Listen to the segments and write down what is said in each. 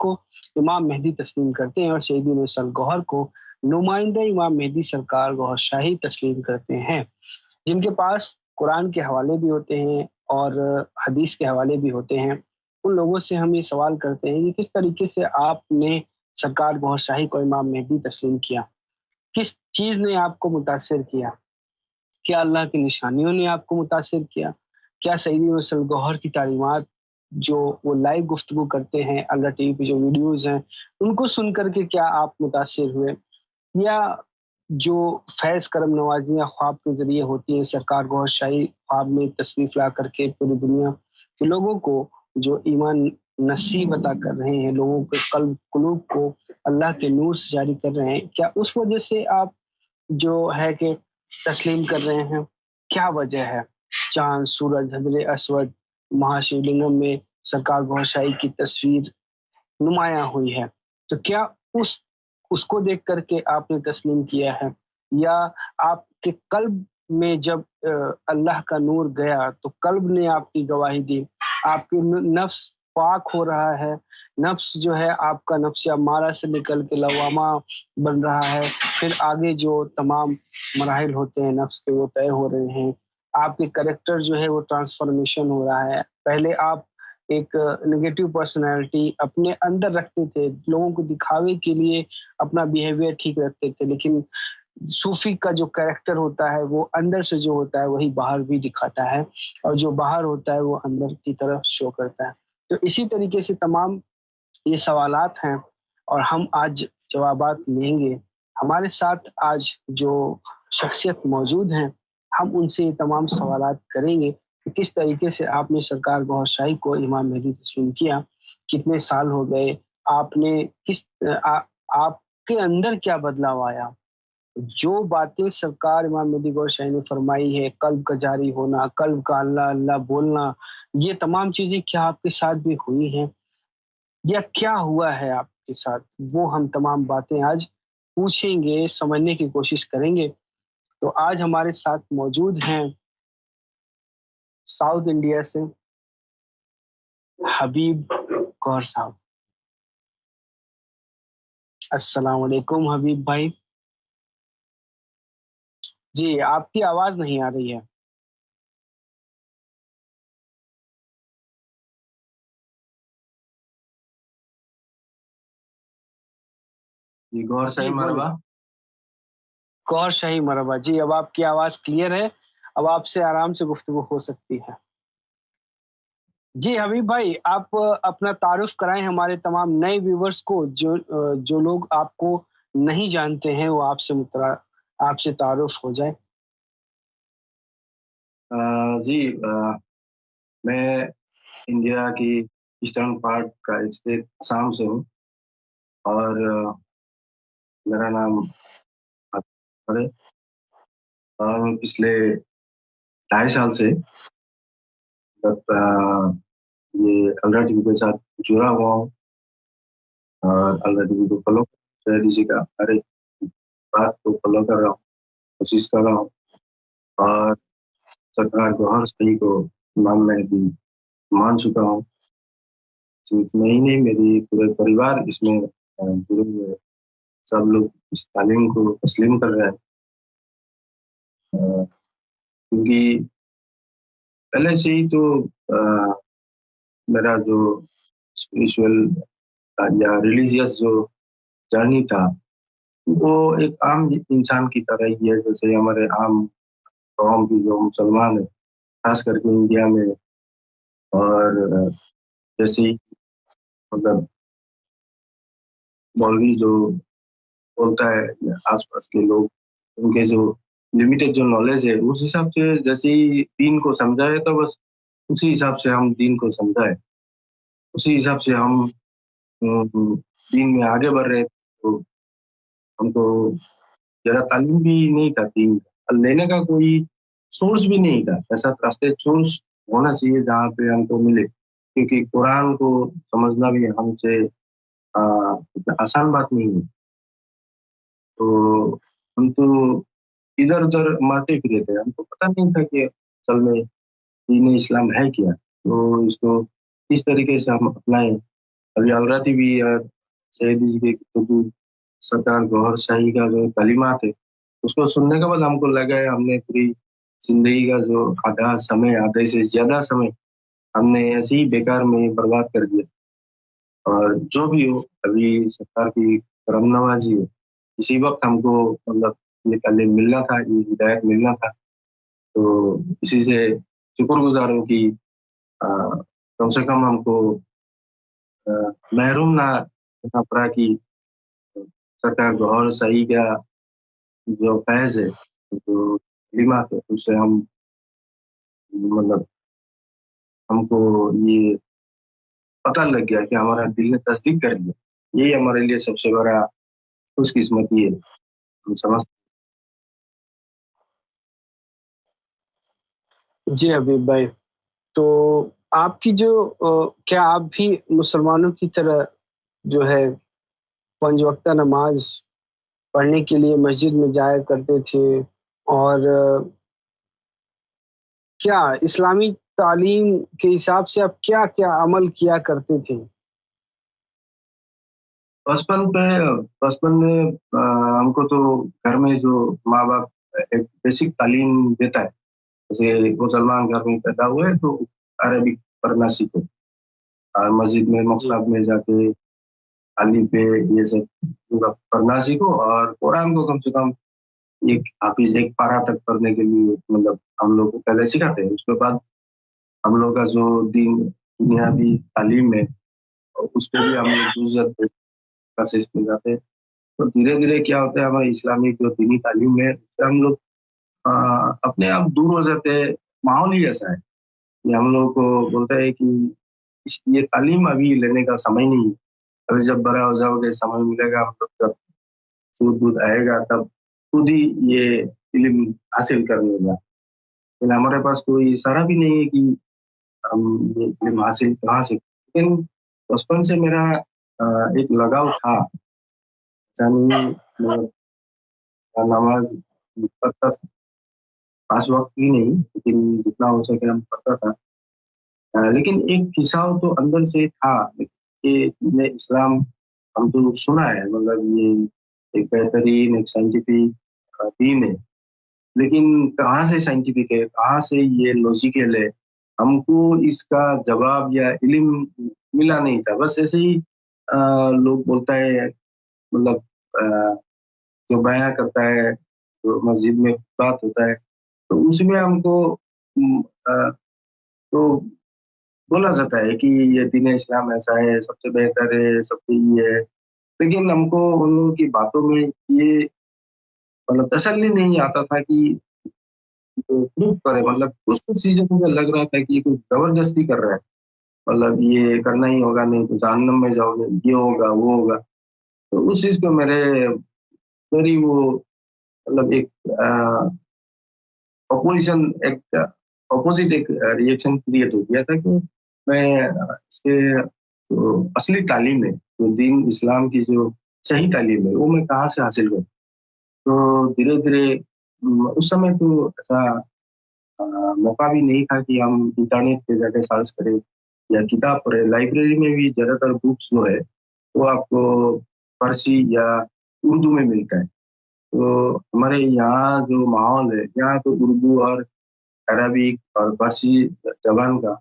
को इमाम मेहदी तस्लीम करते हैं और सैयद यूनुस अल गौहर को नुमाइंदा इमाम मेहदी सरकार गौहर शाही तस्लीम करते हैं, जिनके पास कुरान के हवाले भी होते हैं और हदीस के हवाले भी होते हैं। उन लोगों से हम ये सवाल करते हैं कि किस तरीके से आपने सरकार गौहर शाही को इमाम मेहदी तस्लीम किया? किस चीज़ ने आपको मुतासिर किया? क्या अल्लाह की निशानियों ने आपको मुतासिर किया? क्या सैयद यूनुस अल गौहर की तालीमात जो वो लाइव गुफ्तगू करते हैं, अल्लाह टीवी पे जो वीडियोज़ हैं, उनको सुन कर के क्या आप मुतासिर हुए? या जो फैज़ करम नवाज़ियाँ ख्वाब के ज़रिए होती हैं, सरकार गौहर शाही ख्वाब में तशरीफ़ ला करके पूरी दुनिया के लोगों को जो ईमान नसीब अता कर रहे हैं, लोगों के कल्ब कुलूब को अल्लाह के नूर से जारी कर रहे हैं, क्या उस वजह से आप जो है कि तस्लीम कर रहे हैं? क्या वजह है? चाँद, सूरज, हजर अस्वद, महाशिवलिंगम में सरकार गौहर शाही की तस्वीर नुमायाँ हुई है। तो क्या उस उसको देख कर के आपने तस्लीम किया है? या आपके कल्ब में जब अल्लाह का नूर गया तो कल्ब ने आपकी गवाही दी? आपकी नफ्स पाक हो रहा है, नफ्स जो है आपका नफ्स अम्मारा से निकल के लवामा बन रहा है, फिर आगे जो तमाम मराहिल होते हैं नफ्स के वो तय हो रहे हैं। आपके कैरेक्टर जो है वो ट्रांसफ़ॉर्मेशन हो रहा है। पहले आप एक नेगेटिव पर्सनैलिटी अपने अंदर रखते थे, लोगों को दिखावे के लिए अपना बिहेवियर ठीक रखते थे, लेकिन सूफ़ी का जो कैरेक्टर होता है वो अंदर से जो होता है वही बाहर भी दिखाता है और जो बाहर होता है वो अंदर की तरफ शो करता है। तो इसी तरीके से तमाम ये सवालात हैं और हम आज जवाबात लेंगे। हमारे साथ आज जो शख्सियत मौजूद हैं, हम उनसे ये तमाम सवालात करेंगे कि किस तरीके से आपने सरकार गौहर शाही को इमाम मेहदी तस्लीम किया? कितने साल हो गए? आपने किस आपके अंदर क्या बदलाव आया? जो बातें सरकार इमाम मेहदी गौहर शाही ने फरमाई है, कल्ब का जारी होना, कल्ब का अल्लाह अल्लाह बोलना, ये तमाम चीज़ें क्या आपके साथ भी हुई हैं? या क्या हुआ है आपके साथ? वो हम तमाम बातें आज पूछेंगे, समझने की कोशिश करेंगे। तो आज हमारे साथ मौजूद हैं साउथ इंडिया से हबीब गौहर साहब। अस्सलाम वालेकुम हबीब भाई। जी, आपकी आवाज़ नहीं आ रही है। जी, गौहर जी, शाही बोलिए। मरहबा। गौहर शाही मरहबा। जी, अब आपकी आवाज़ क्लियर है। अब आपसे आराम से गुफ्तगू हो सकती है। जी, हबीब भाई, आप अपना तारुफ़ कराएँ हमारे तमाम नए व्यूअर्स को जो लोग आपको नहीं जानते हैं, वो आपसे तारुफ़ हो जाएँ। जी, मैं इंडिया की ईस्टर्न पार्ट का एक स्टेट असम से हूँ और मेरा नाम है। और पिछले 2.5 साल से ये अल्ट्रा टीवी के साथ जुड़ा हुआ हूँ और अल्ट्रा टीवी को फॉलो जी का हर एक बात को फॉलो कर रहा हूँ, कोशिश कर रहा हूँ और सरकार गौहर शाही को इमाम मेहदी मान चुका हूँ। सिर्फ मैं ही नहीं, मेरी पूरे परिवार इसमें जुड़े हुए हैं। सब लोग इस तालीम को तस्लीम कर रहे हैं क्योंकि पहले से ही तो मेरा जो स्पिरिचुअल या रिलीजियस जो जर्नी था वो एक आम इंसान की तरह ही है, जैसे हमारे आम कौम की जो मुसलमान है, खास करके इंडिया में। और जैसे ही मतलब मौलवी जो बोलता है, आसपास के लोग उनके जो लिमिटेड जो नॉलेज है उस हिसाब से जैसे ही दीन को समझा है तो बस उसी हिसाब से हम दीन को समझा है, उसी हिसाब से हम दीन में आगे बढ़ रहे। तो हमको ज़्यादा तालीम भी नहीं था दीन का, लेने का कोई सोर्स भी नहीं था। ऐसा ट्रस्टेड सोर्स होना चाहिए जहाँ पे हमको मिले, क्योंकि कुरान को समझना भी हमसे इतना आसान बात नहीं है। तो हम तो इधर-उधर मरते फिरे थे, हमको पता नहीं था कि असल में दीन इस्लाम है क्या? तो इसको किस तरीके से हम अपनाएँ? अभी अलराती भी सैयदी जी के तो सरकार गौहर शाही का जो कलिमात है उसको सुनने के बाद हमको लगा है हमने पूरी जिंदगी का जो आधा समय, आधे से ज्यादा समय हमने ऐसे ही बेकार में बर्बाद कर दिया। और जो भी हो, अभी सरकार की करम नवाजी है, इसी वक्त हमको मतलब ये तालीम मिलना था, ये हिदायत मिलना था। तो इसी से शुक्रगुजार हूँ कि कम से कम हमको महरूम ना रहना पड़ा कि सरकार गौहर शाही का जो फैज़ है, जो कलिमात है, उससे हम मतलब हमको ये पता लग गया कि हमारा दिल ने तस्दीक कर लिया। यही हमारे लिए सबसे बड़ा खुशकिस्मती है, हम समझ। जी हबीब भाई, तो आपकी जो क्या आप भी मुसलमानों की तरह जो है 5 वक्ता नमाज पढ़ने के लिए मस्जिद में जाया करते थे? और क्या इस्लामी तालीम के हिसाब से आप क्या-क्या अमल किया करते थे? बचपन पे बचपन में हमको तो घर में जो माँ-बाप एक बेसिक तालीम देता है, जैसे मुसलमान घर में पैदा हुए तो अरबिक पढ़ना सीखो और मस्जिद में जी। मकतब में जाके अली पे ये सब पूरा पढ़ना सीखो और कुरान को कम से कम एक हाफिज एक पारा तक पढ़ने के लिए मतलब हम लोग को पहले सिखाते हैं। उसके बाद हम लोग का जो दीन बुनियादी तालीम है उस पे भी हम लोग गुज़र क्लासेस में जाते हैं। तो धीरे-धीरे क्या होता है हमारे इस्लामिक जो दीनी तालीम है उससे हम लोग अ, अपने आप दूर हो जाते हैं। माहौल ही ऐसा है कि हम लोगों को बोलता है कि ये तालीम अभी लेने का समय नहीं है। अभी जब बड़ा हो जाओगे समय मिलेगा मतलब जब सूद-वूद आएगा तब खुद ही ये इल्म हासिल कर लेगा। लेकिन हमारे पास कोई इशारा भी नहीं है कि हम ये इल्म हासिल कहाँ से, लेकिन बचपन से मेरा एक लगाव था। ऐसा नहीं मतलब नमाज़ पढ़ता था, 5 वक़्त ही नहीं लेकिन जितना हो सके हम पढ़ता था। लेकिन एक खिंचाव तो अंदर से था कि ये इस्लाम हम तो सुना है मतलब ये एक बेहतरीन एक साइंटिफिक दीन है। लेकिन कहाँ से साइंटिफिक है, कहाँ से ये लॉजिकल है, हमको इसका जवाब या इल्म मिला नहीं था। बस ऐसे ही लोग बोलता है मतलब अ, जो बयाँ करता है, जो मस्जिद में बात होता है, तो उसमें हमको तो बोला जाता है कि ये दीन इस्लाम ऐसा है, सबसे बेहतर है, सबसे ये है। लेकिन हमको उन लोगों की बातों में ये मतलब तसल्ली नहीं आता था कि प्रूव करे मतलब कुछ-कुछ चीज़ें मुझे लग रहा था कि ये कुछ ज़बरदस्ती कर रहा है। मतलब ये करना ही होगा नहीं तो जहन्नम में जाओगे, ये होगा, वो होगा। तो उस चीज़ पे मेरी वो मतलब एक अपोज़िशन एक अपोज़िट एक रिएक्शन क्रिएट हो गया था कि मैं इसके जो असली तालीम है, जो दीन इस्लाम की जो सही तालीम है, वो मैं कहाँ से हासिल करूँ? तो धीरे-धीरे उस समय तो ऐसा अ, मौका भी नहीं था कि हम इंटरनेट पे जाके सर्च करें या किताब पढ़ें। लाइब्रेरी में भी ज़्यादातर बुक्स जो है, वो आपको फ़ारसी या उर्दू में मिलता है। तो हमारे यहाँ जो माहौल है, यहाँ तो उर्दू और अरबिक और फ़ारसी ज़बान का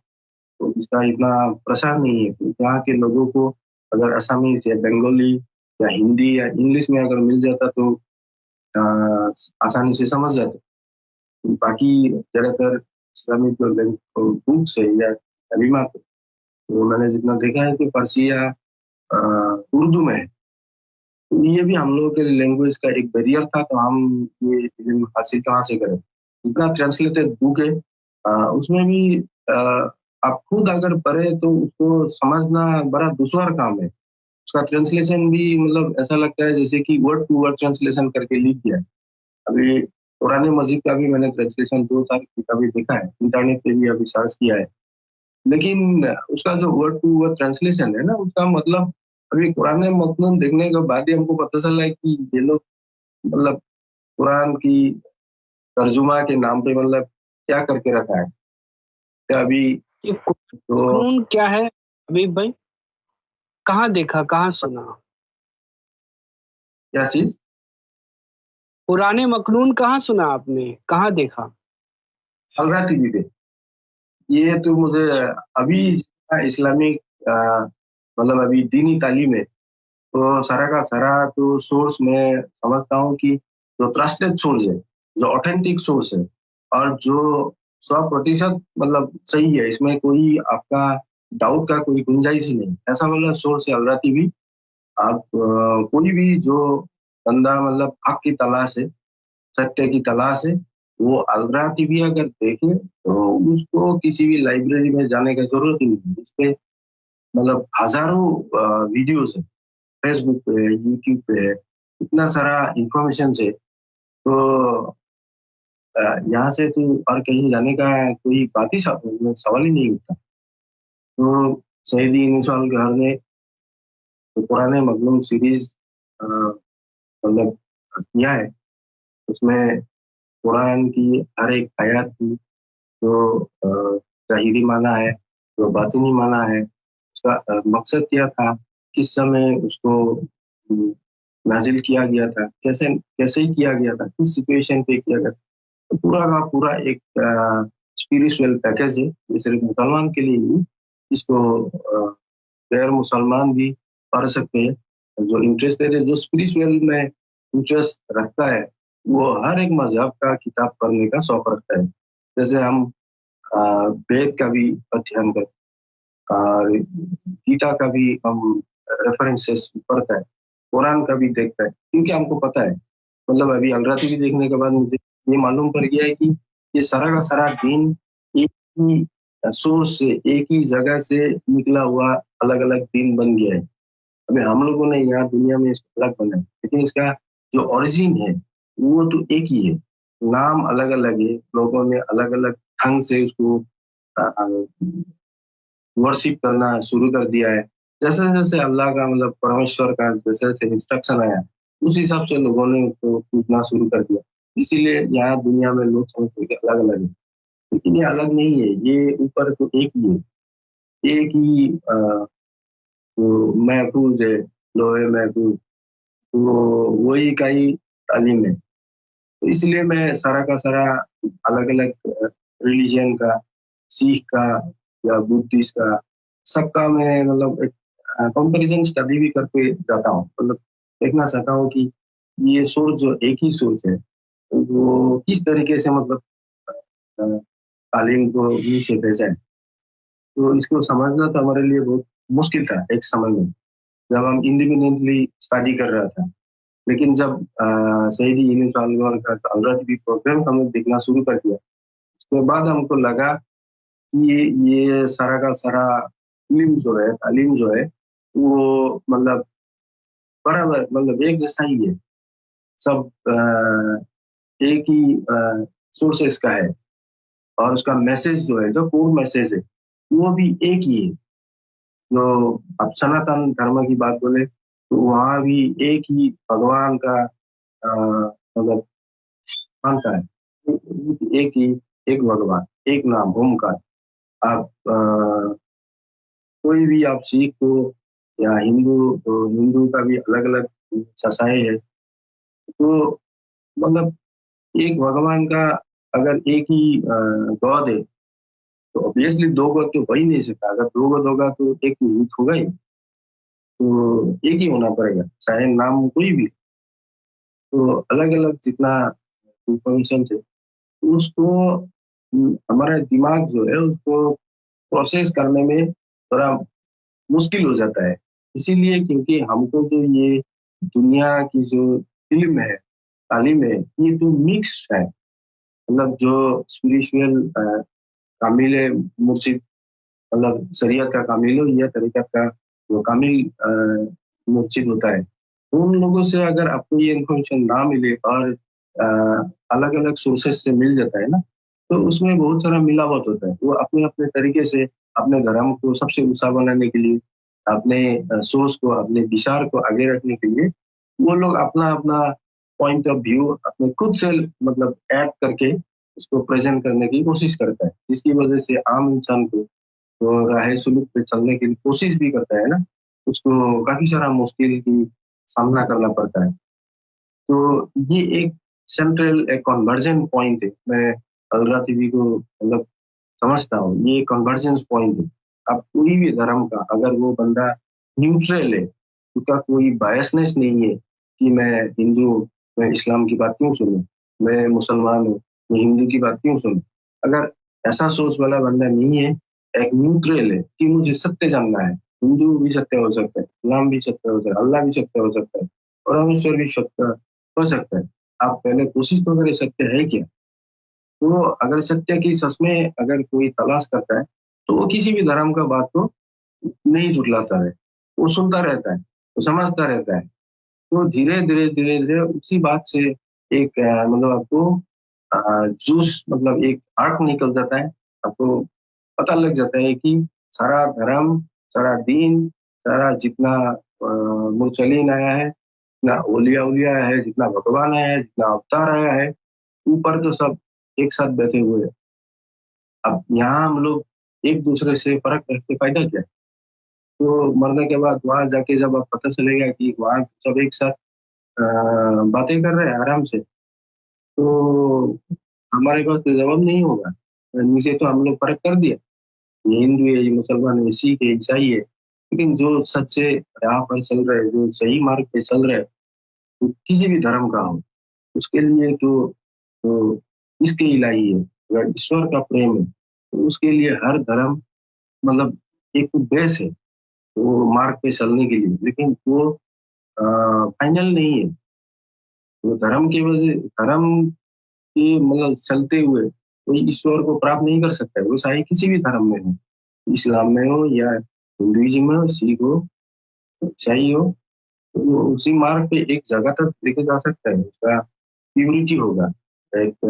तो इसका इतना प्रसार नहीं है। तो यहाँ के लोगों को अगर असामीज़ या बंगाली या हिंदी या इंग्लिश में अगर मिल जाता तो अ, आसानी से समझ जाते। बाकी ज़्यादातर इस्लामिक जो बुक्स है या तालीमात है, तो मैंने जितना देखा है कि फ़ारसी या अ, उर्दू में है। तो ये भी हम लोगों के लैंग्वेज का एक बैरियर था, तो हम ये इल्म हासिल कहाँ से करें? जितना ट्रांसलेटेड बुक है उसमें भी अ, आप खुद अगर पढ़े तो उसको समझना बड़ा दुश्वार काम है। उसका ट्रांसलेशन भी मतलब ऐसा लगता है जैसे कि वर्ड टू वर्ड ट्रांसलेशन करके लिख दिया है। अभी कुरान मजीद का भी मैंने ट्रांसलेशन 2 साल की कभी देखा है, इंटरनेट पे भी अभी सर्च किया है। लेकिन उसका जो वर्ड टू वर्ड ट्रांसलेशन है ना, उसका मतलब अभी कुरान मखनून देखने के बाद ही हमको पता चला है कि ये लोग मतलब कुरान की तर्जुमा के नाम पे मतलब क्या करके रखा है। तो अभी ये तो कानून क्या है हबीब भाई? कहाँ देखा, कहाँ सुना? क्या चीज? पुराने मखनून कहाँ सुना आपने, कहाँ देखा? अलरा टीवी पे। ये तो मुझे अभी इस्लामिक मतलब अभी दीनी तालीम है, तो सारा का सारा तो सोर्स मैं समझता हूँ कि जो ट्रस्टेड सोर्स है, जो ऑथेंटिक सोर्स है, और जो 100% मतलब सही है, इसमें कोई आपका डाउट का कोई गुंजाइश ही नहीं, ऐसा वाला सोर्स है अलरा टीवी। आप कोई भी जो बंदा मतलब हक की तलाश है, सत्य की तलाश है, वो अलरा टीवी अगर देखे तो उसको किसी भी लाइब्रेरी में जाने की जरूरत ही नहीं। इस पे मतलब हजारों वीडियोस है, फेसबुक पे, यूट्यूब पे, इतना सारा इंफॉर्मेशन है। तो यहाँ से तो और कहीं जाने का कोई बात ही सवाल ही नहीं उठता। तो शहीदी इंसान के घर में तो पुराने मखदूम सीरीज मतलब किया है, उसमें कुरान की हर एक आयत की जो ज़ाहिरी माना है, जो बातिनी माना है, उसका मकसद क्या था, किस समय उसको नाजिल किया गया था, कैसे कैसे ही किया गया था, किस सिचुएशन पे किया गया था, तो पूरा का पूरा एक स्पिरिचुअल पैकेज है। ये सिर्फ मुसलमान के लिए नहीं, इसको गैर मुसलमान भी पढ़ सकते हैं। जो इंटरेस्टेड है, जो स्पिरिचुअल में इंटरेस्ट रखता है, वो हर एक मजहब का किताब पढ़ने का शौक रखता है। जैसे हम वेद का भी अध्ययन करते हैं, गीता का भी हम रेफरेंसेस पढ़ता है, कुरान का भी देखता है, क्योंकि हमको पता है। मतलब अभी अलरा टीवी देखने के बाद मुझे ये मालूम पड़ गया है कि ये सारा का सारा दिन एक ही सोर्स से, एक ही जगह से निकला हुआ अलग अलग दिन बन गया है। अभी हम लोगों ने यहाँ दुनिया में इसको अलग बनाया, लेकिन इसका जो ओरिजिन है वो तो एक ही है। नाम अलग अलग है, लोगों ने अलग अलग ढंग से उसको वर्शिप करना शुरू कर दिया है। जैसे जैसे अल्लाह का मतलब परमेश्वर का जैसे जैसे इंस्ट्रक्शन आया, उस हिसाब से लोगों ने उसको पूछना शुरू कर दिया। इसीलिए यहाँ दुनिया में लोग समझते हैं कि अलग अलग है, लेकिन ये अलग नहीं है, ये ऊपर तो एक ही है। एक ही जो महफूज है, लोहे महफूज, तो वही का ही तालीम है। तो इसलिए मैं सारा का सारा अलग अलग रिलीजन का, सिख का या बुद्धिस्ट का, सबका मैं मतलब एक कंपैरिजन स्टडी भी करके जाता हूँ। मतलब देखना चाहता हूँ कि ये सोच जो एक ही सोच है, वो किस तरीके से मतलब अ, तालीम को नीचे भेजा है। तो इसको समझना तो हमारे लिए बहुत मुश्किल था एक समय में, जब हम इंडिपेंडेंटली स्टडी कर रहा था। लेकिन जब शहीदी यूनिफॉर्म का अलरा टीवी प्रोग्राम हमने देखना शुरू कर दिया, उसके बाद हमको लगा कि ये सारा का सारा इल्म जो है, तालीम जो है, वो मतलब बराबर मतलब एक जैसा ही है। सब एक ही सोर्सेस का है, और उसका मैसेज जो है, जो कोर मैसेज है, वो भी एक ही है। जो अब सनातन धर्म की बात बोले तो वहाँ भी एक ही भगवान का मतलब मानता है, एक ही, एक भगवान, एक नाम ओमकार। आप कोई भी आप सिख हो या हिंदू, तो हिंदू का भी अलग अलग चर्चाएं है। तो मतलब एक भगवान का अगर एक ही गॉड है, तो ऑब्वियसली दो गॉड तो हो ही नहीं सकता। अगर दो गॉड होगा तो एक तो झूठ होगा ही, तो एक ही होना पड़ेगा, चाहे नाम कोई भी। तो अलग अलग जितना इंफॉर्मेशन है, उसको हमारा दिमाग जो है उसको प्रोसेस करने में थोड़ा मुश्किल हो जाता है। इसीलिए क्योंकि हमको जो ये दुनिया की जो इल्म है, तालीम है, ये तो मिक्स है। मतलब जो स्पिरिचुअल कामिल है, मुर्शिद, मतलब शरीयत का कामिल हो या तरीक़त का जो कामिल मुर्शिद होता है, उन लोगों से अगर आपको ये इन्फॉर्मेशन ना मिले और अलग अलग सोर्सेस से मिल जाता है ना, तो उसमें बहुत सारा मिलावट होता है। वो अपने अपने तरीके से अपने धर्म को सबसे ऊंचा बनाने के लिए, अपने सोच को, अपने विचार को आगे रखने के लिए, वो लोग अपना अपना पॉइंट ऑफ व्यू अपने खुद से मतलब ऐड करके उसको प्रेजेंट करने की कोशिश करता है, जिसकी वजह से आम इंसान को तो राह सुलूक पे चलने की कोशिश भी करता है ना, उसको काफी सारा मुश्किल की सामना करना पड़ता है। तो ये एक सेंट्रल एक कन्वर्जन पॉइंट है। मैं अलगा टीवी को मतलब समझता हूँ, ये कन्वर्जेंस पॉइंट है। अब कोई भी धर्म का अगर वो बंदा न्यूट्रल है, उसका कोई बायसनेस नहीं है कि मैं हिंदू हूँ, मैं इस्लाम की बात क्यों सुनूं, मैं मुसलमान हूँ, मैं हिंदू की बात क्यों सुनूं। अगर ऐसा सोच वाला बंदा नहीं है, एक न्यूट्रल है कि मुझे सत्य जानना है, हिंदू भी सत्य हो सकता है, इस्लाम भी सत्य हो सकता है, अल्लाह भी सत्य हो सकता है, और परमेश्वर भी सत्य हो सकता है। आप पहले कोशिश तो करें सत्य है क्या। तो अगर सत्य की सच में अगर कोई तलाश करता है, तो वो किसी भी धर्म का बात को नहीं झुठलाता है, वो सुनता रहता है, वो समझता रहता है। तो धीरे धीरे उसी बात से एक मतलब आपको जोश मतलब एक आर्क निकल जाता है। आपको पता लग जाता है कि सारा धर्म, सारा दीन, सारा जितना मुरसलीन आया है, जितना औलिया उलिया है, जितना भगवान आया है, जितना अवतार आया है, ऊपर तो सब एक साथ बैठे हुए हैं। अब यहाँ हम लोग एक दूसरे से फर्क रख के फायदा क्या है? तो मरने के बाद वहां जाके जब आप पता चलेगा कि वहां सब एक साथ बातें कर रहे हैं आराम से, तो हमारे पास तो जवाब नहीं होगा। नीचे तो हम लोग फर्क कर दिया, ये हिंदू है, ये मुसलमान है, सिख है, ईसाई है। लेकिन जो सच से राह पर चल रहे हैं, जो सही मार्ग पे चल रहे हैं, तो किसी भी धर्म का हो, उसके लिए तो इसके इलाही है। अगर ईश्वर का प्रेम है, तो उसके लिए हर धर्म मतलब एक बेस है वो मार्ग पे चलने के लिए। लेकिन वो फाइनल नहीं है। वो धर्म की वजह धर्म के मतलब चलते हुए कोई ईश्वर को प्राप्त नहीं कर सकता है। वो चाहे किसी भी धर्म में हो, इस्लाम में हो या हिंदुइज्म में हो, सिख हो, ईसाई हो, तो वो उसी मार्ग पे एक जगह तक लेके जा सकता है। उसका प्यूरिटी होगा, एक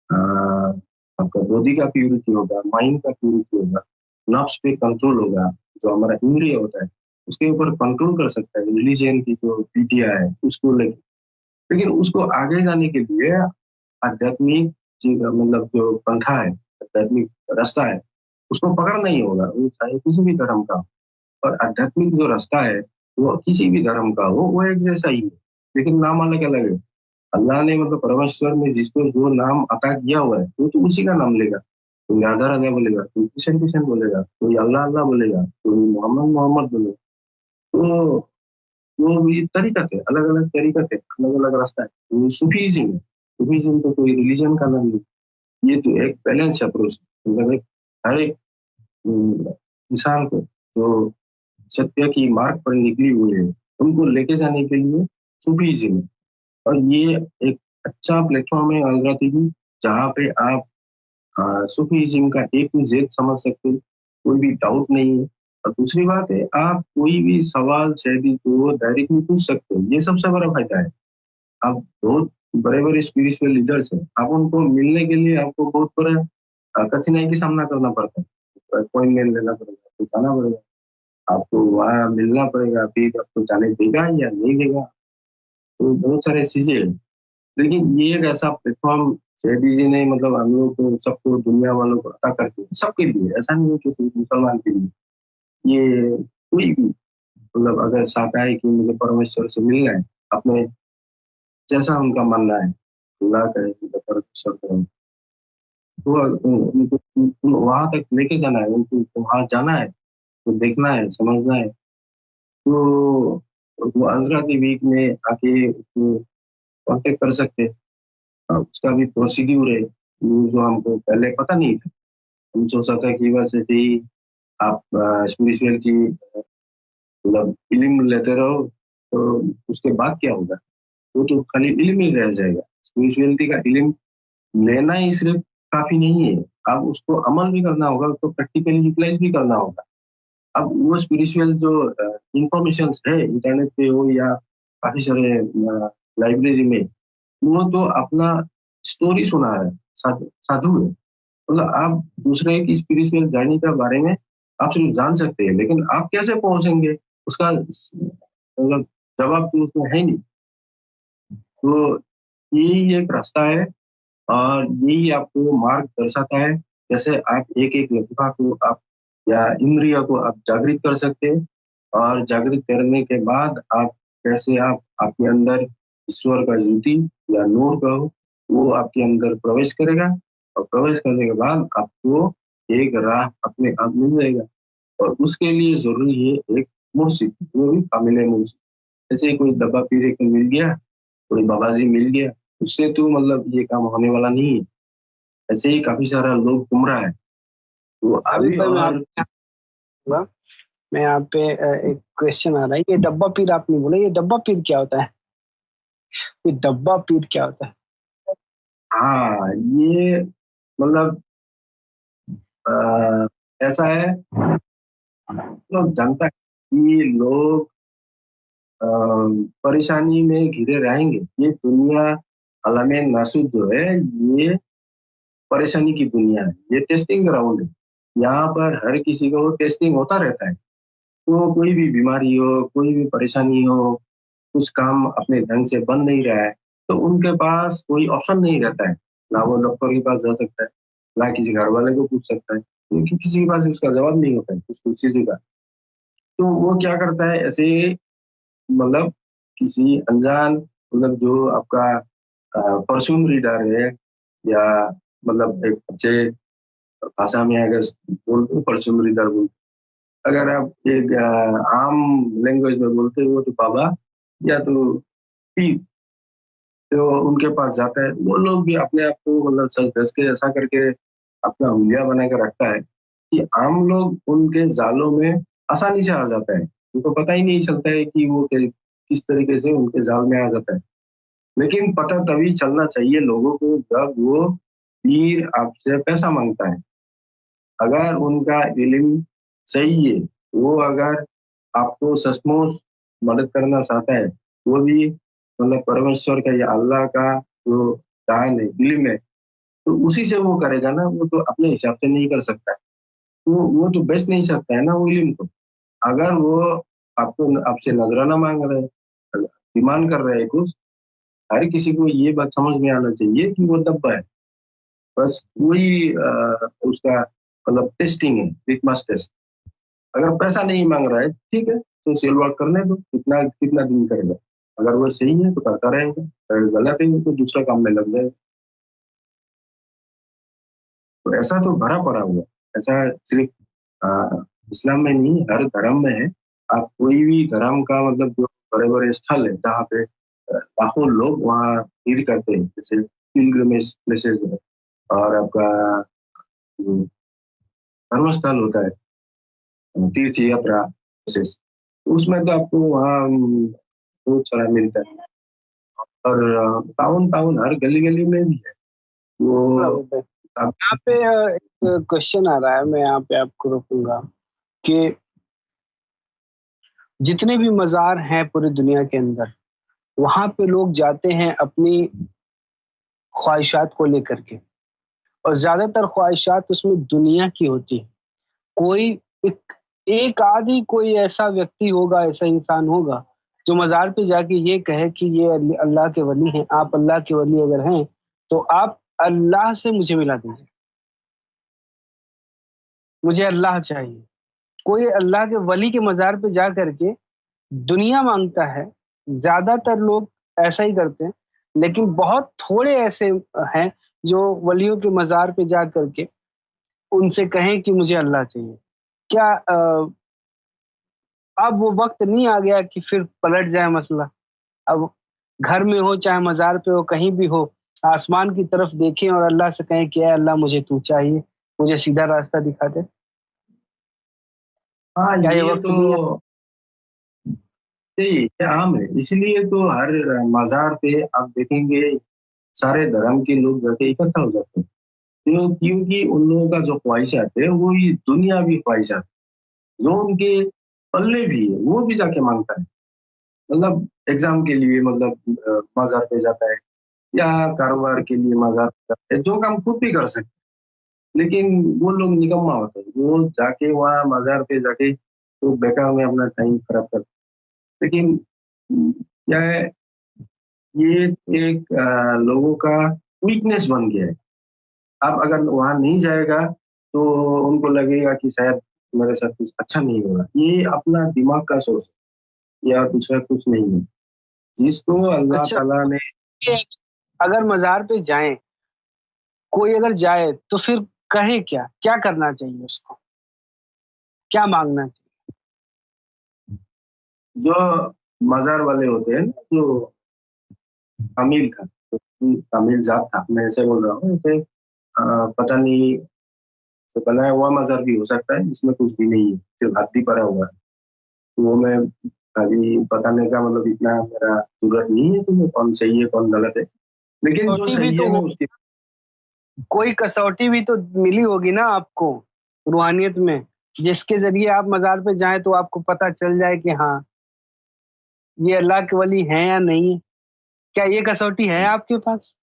आपका बॉडी का प्यूरिटी होगा, माइंड का प्यूरिटी होगा, नफ्स पे कंट्रोल होगा, जो हमारा इंद्रिय होता है उसके ऊपर कंट्रोल कर सकता है। रिलीजन की जो विधियां है उसको लेके, लेकिन उसको आगे जाने के लिए आध्यात्मिक मतलब जो पंथा है, आध्यात्मिक रास्ता है, उसको पकड़ना ही होगा। वो चाहे किसी भी धर्म का हो। और आध्यात्मिक जो रास्ता है वो किसी भी धर्म का हो, वो एक जैसा ही है, लेकिन नाम अलग अलग है। अल्लाह ने मतलब परमेश्वर ने जिसको जो नाम अता किया हुआ है, वो तो उसी का नाम लेगा। कोई राधा राधा बोलेगा, कोई किशन किशन बोलेगा, कोई अल्लाह अल्लाह बोलेगा, कोई मोहम्मद मोहम्मद बोलेगा। तो वो भी तरीकत है, अलग अलग तरीकत है, अलग अलग रास्ता है। वो सूफीज्म है। सूफीज्म तो कोई रिलीजन का नाम नहीं, ये तो एक बैलेंस अप्रोच है। मतलब एक हर एक इंसान को जो सत्य की मार्ग पर निकली हुई है, उनको लेके जाने के लिए सूफीज्म है। और ये एक अच्छा प्लेटफॉर्म है अलगा टीवी, जहाँ पे आप सूफीज्म का ए टू जेड समझ सकते हैं, कोई भी डाउट नहीं है। और दूसरी बात है, आप कोई भी सवाल शैली को डायरेक्टली पूछ सकते हैं, ये सबसे बड़ा फायदा है। आप बहुत बड़े बड़े स्पिरिचुअल लीडर्स हैं, आप उनको मिलने के लिए आपको बहुत बड़ा कठिनाई का सामना करना पड़ता है। अपॉइंटमेंट लेना पड़ेगा, आपको जाना पड़ेगा, आपको वहाँ मिलना पड़ेगा, फिर आपको जाने देगा या नहीं देगा, तो बहुत सारी चीजें हैं। लेकिन ये एक ऐसा प्लेटफॉर्म शेयरडी जी ने मतलब हम लोग को सबको दुनिया वालों को अता करके सबके लिए, ऐसा नहीं है कि सिर्फ मुसलमान के लिए। ये कोई भी मतलब अगर चाहता है कि मुझे परमेश्वर से मिलना है, अपने जैसा उनका मानना है, अल्लाह करे मुझे परमेश्वर करे, तो उनको वहां तक लेके जाना है, उनको वहां जाना है, तो देखना है, समझना है। तो वो अंदर की वीक में आके उसको कांटेक्ट कर सकते हैं। उसका भी प्रोसीड्यूर है, वो जो हमको पहले पता नहीं था। हम सोचा था कि बस ऐसे ही आप स्पिरिचुअल की मतलब इल्म लेते रहो, तो उसके बाद क्या होगा, वो तो खाली इल्म ही रह जाएगा। स्पिरिचुअलिटी का इल्म लेना ही सिर्फ काफी नहीं है, आप उसको अमल भी करना होगा, उसको प्रैक्टिकली यूटिलाइज भी करना होगा। अब वो स्पिरिचुअल जो इंफॉर्मेशन है इंटरनेट पे हो या काफी सारे लाइब्रेरी में, वो तो अपना स्टोरी सुना है, साधु है। मतलब आप दूसरे की स्पिरिचुअल जर्नी के बारे में आप सिर्फ जान सकते हैं, लेकिन आप कैसे पहुंचेंगे उसका मतलब जवाब तो उसमें है नहीं। तो यही एक रास्ता है, और यही आपको मार्ग दर्शाता है। जैसे आप एक एक लतीफा को आप या इंद्रिया को आप जागृत कर सकते हैं, और जागृत करने के बाद आप कैसे आप आपके अंदर ईश्वर का ज्योति या नूर कहो वो आपके अंदर प्रवेश करेगा, और प्रवेश करने के बाद आपको एक राह अपने आप मिल जाएगा। और उसके लिए जरूरी है एक मुर्शिद, वो भी कामिल मुर्शिद। जैसे कोई दबा पीरे को मिल गया, कोई बाबाजी मिल गया, उससे तो मतलब ये काम होने वाला नहीं है। ऐसे ही काफी सारा लोग गुमराह है। तो अभी अभी पर और मैं यहाँ पे एक क्वेश्चन आ रहा है, ये डब्बा पीर आपने बोला, ये डब्बा पीर क्या होता है? ये डब्बा पीर क्या होता है? हाँ, ये मतलब ऐसा है, लोग जानता है कि लोग अ, परेशानी में घिरे रहेंगे। ये दुनिया आलमे नासूद जो है, ये परेशानी की दुनिया है, ये टेस्टिंग ग्राउंड है। यहाँ पर हर किसी को टेस्टिंग होता रहता है। तो कोई भी बीमारी हो, कोई भी परेशानी हो, कुछ काम अपने ढंग से बन नहीं रहा है, तो उनके पास कोई ऑप्शन नहीं रहता है। ना वो डॉक्टर के पास जा सकता है, ना किसी घर वाले को पूछ सकता है, क्योंकि किसी के पास उसका जवाब नहीं होता है कुछ चीजों का। तो वो क्या करता है, ऐसे मतलब किसी अनजान, मतलब जो आपका परफ्यूम रीडर है, या मतलब एक अच्छे भाषा में अगर बोलते परफ्यूम रीडर बोलते, अगर आप एक आम लैंग्वेज में बोलते हो तो बाबा या तो पीर, तो उनके पास जाता है। वो लोग भी अपने आप को मतलब सच धज के ऐसा करके अपना हुलिया बना के रखता है कि आम लोग उनके जालों में आसानी से आ जाता है। उनको पता ही नहीं चलता है कि वो किस तरीके से उनके जाल में आ जाता है। लेकिन पता तभी चलना चाहिए लोगों को जब वो पीर आपसे पैसा मांगता है। अगर उनका इल्म सही है, वो अगर आपको सचमुच मदद करना चाहता है, वो भी मतलब परमेश्वर का या अल्लाह का जो दान है, इल्म है, तो उसी से वो करेगा ना। वो तो अपने हिसाब से नहीं कर सकता है। तो वो तो बेच नहीं सकता है ना वो इल्म को। अगर वो आपको आपसे नजराना मांग रहे हैं, डिमांड कर रहे हैं कुछ, हर किसी को ये बात समझ में आना चाहिए कि वो दब्बा है। बस वही उसका मतलब टेस्टिंग है, लिटमस टेस्ट। अगर पैसा नहीं मांग रहा है, ठीक है, तो सेल वर्क करने दो, कितना कितना दिन करेगा। अगर वो सही है तो करता रहेगा, अगर गलत है तो दूसरा काम में लग जाएगा। तो ऐसा तो भरा पड़ा हुआ है। ऐसा सिर्फ इस्लाम में नहीं, हर धर्म में है। आप कोई भी धर्म का मतलब जो बड़े बड़े स्थल है जहाँ पे लाखों लोग वहाँ भीड़ करते हैं, जैसे पिलग्रिमेज प्लेसेस है, और आपका धर्म स्थल होता है, तीर्थ यात्रा प्लेसेस, उसमें तो आपको वहाँ बहुत सारा मिलता है। और टाउन टाउन हर गली गली में भी है वो। आप यहाँ पे एक क्वेश्चन आ रहा है, मैं यहाँ पे आपको रोकूंगा कि जितने भी मज़ार हैं पूरी दुनिया के अंदर, वहाँ पे लोग जाते हैं अपनी ख्वाहिशात को लेकर के, और ज़्यादातर ख्वाहिशात उसमें दुनिया की होती है। कोई एक एक आदि कोई ऐसा व्यक्ति होगा, ऐसा इंसान होगा जो मज़ार पे जाके ये कहे कि ये अल्लाह के वली हैं, आप अल्लाह के वली अगर हैं, तो आप अल्लाह से मुझे मिला दीजिए, मुझे अल्लाह चाहिए। कोई अल्लाह के वली के मज़ार पे जा करके दुनिया माँगता है। ज़्यादातर लोग ऐसा ही करते हैं, लेकिन बहुत थोड़े ऐसे हैं जो वलियों के मज़ार पे जा करके उनसे कहें कि मुझे अल्लाह चाहिए। क्या अब वो वक़्त नहीं आ गया कि फिर पलट जाए मसला? अब घर में हो चाहे मज़ार पे हो, कहीं भी हो, आसमान की तरफ देखें और अल्लाह से कहें कि ऐ अल्लाह मुझे तू चाहिए, मुझे सीधा रास्ता दिखा दे। हाँ, क्या ये ये वक़्त नहीं है? तो ये आम है। इसलिए तो हर मजार पे आप देखेंगे सारे धर्म के लोग जाके इकट्ठा हो जाते हैं। क्योंकि उन लोगों का जो ख्वाहिशात है वो ये दुनियावी ख्वाहिशात, जो उनके पल्ले भी है, वो भी जाके मांगता है। मतलब एग्जाम के लिए मतलब मजार पे जाता है, या कारोबार के लिए मजार पे जाता है, जो काम खुद भी कर सकते हैं। लेकिन वो लोग निकम्मा होते हैं, वो जाके वहाँ मजार पे जाके तो बेकार में अपना टाइम खराब करते हैं। लेकिन क्या है, ये एक लोगों का वीकनेस बन गया है। आप अगर वहाँ नहीं जाएगा तो उनको लगेगा कि शायद मेरे साथ कुछ अच्छा नहीं होगा, ये अपना दिमाग का सोच है या दूसरा कुछ नहीं है। जिसको अल्लाह अच्छा, ताला ने ये अगर मज़ार पे जाएँ, कोई अगर जाए तो फिर कहे क्या? क्या करना चाहिए उसको? क्या माँगना चाहिए? जो मज़ार वाले होते हैं ना, जो तामील था, तो तामील जात था, मैं ऐसे बोल रहा हूँ, ऐसे पता नहीं, तो बनाया हुआ मज़ार भी हो सकता है, इसमें कुछ भी नहीं है, सिर्फ हड्डी पड़ा हुआ है। तो वो मैं अभी बताने का मतलब इतना मेरा ज़रूरत नहीं है कि वो कौन सही है, कौन गलत है। लेकिन जो कसौटी भी सही तो है मैं हो, उसकी कोई कसौटी भी तो मिली होगी ना आपको रूहानियत में, जिसके ज़रिए आप मज़ार पे जाएँ तो आपको पता चल जाए कि हाँ, ये अल्लाह के वली हैं या नहीं है। क्या ये कसौटी है आपके पास?